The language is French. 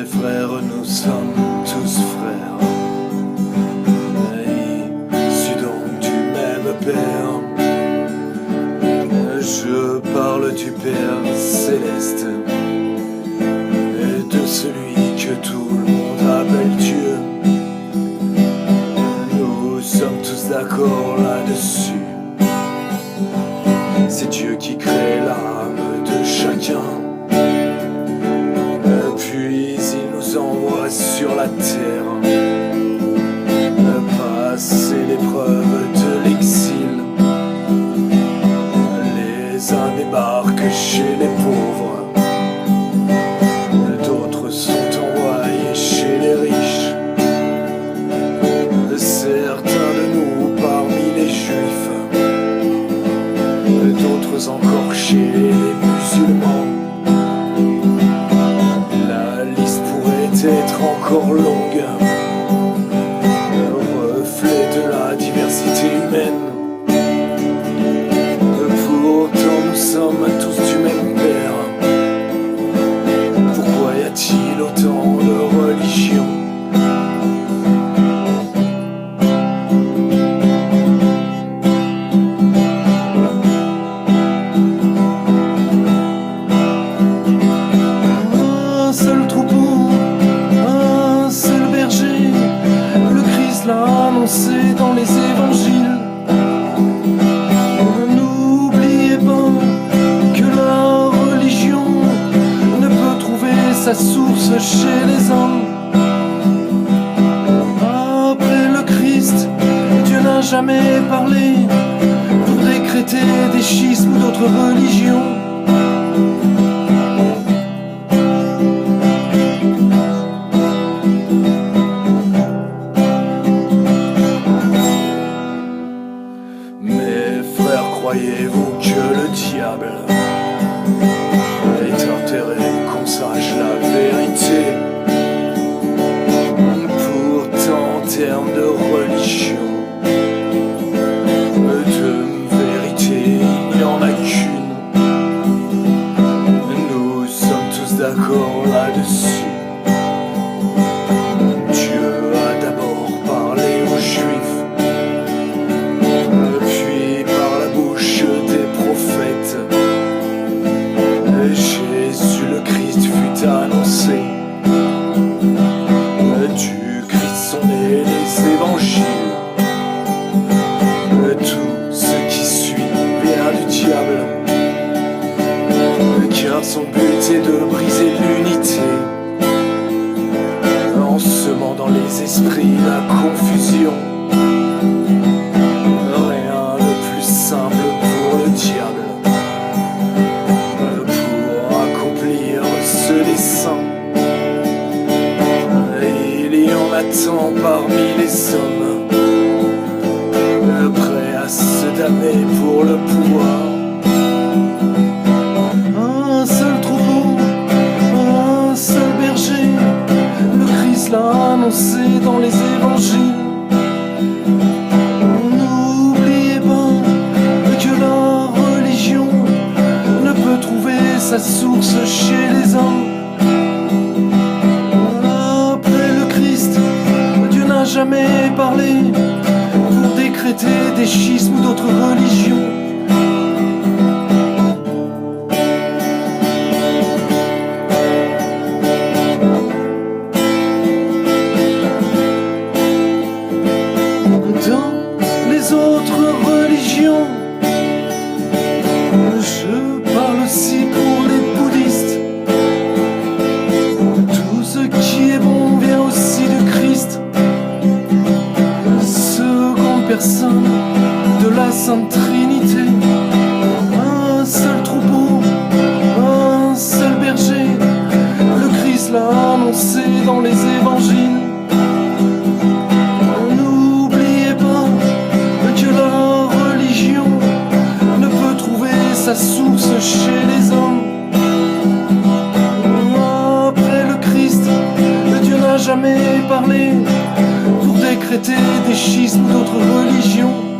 Mes frères, nous sommes tous frères, issus donc du même Père. Je parle du Père céleste et de celui que tout le monde appelle Dieu. Nous sommes tous d'accord là-dessus. C'est Dieu qui crée l'âme de chacun, puis il nous envoie sur la terre passer l'épreuve de l'exil. Les uns débarquent chez les pauvres, d'autres sont envoyés chez les riches. Certains de nous parmi les juifs, d'autres encore chez les musulmans. La liste pourrait être encore longue, reflet de la diversité humaine. Pourtant nous sommes tous du même Père. Pourquoi y a-t-il autant de religions? Annoncé dans les évangiles. N'oubliez pas que la religion ne peut trouver sa source chez les hommes. Après le Christ, Dieu n'a jamais parlé pour décréter des schismes ou d'autres religions. Croyez-vous que le diable est intérêt qu'on sache la vérité? Pourtant en termes de religion, de vérité il n'y en a qu'une. Nous sommes tous d'accord là-dessus. Dieu a d'abord parlé aux Juifs, Jésus le Christ fut annoncé. Du Christ sont nés les évangiles. Tout ce qui suit vient du diable, car son but est de briser l'unité, en semant dans les esprits la confusion. Rien de plus simple pour le diable des saints. Il y en a tant parmi les hommes, prêts à se damner pour le pouvoir. Un seul troupeau, un seul berger, le Christ l'a annoncé dans les évangiles. N'oubliez pas que la religion ne peut trouver sa source chez les hommes. Après le Christ, Dieu n'a jamais parlé pour décréter des schismes ou d'autres religions. Dans les autres religions, je parle aussi pour les bouddhistes. Tout ce qui est bon vient aussi de Christ, seconde personne de la Sainte Trinité. Un seul troupeau, un seul berger, le Christ l'a annoncé dans les évangiles. N'oubliez pas que la religion ne peut trouver sa source chez les hommes. Après le Christ, Dieu n'a jamais parlé pour décréter des schismes ou d'autres religions.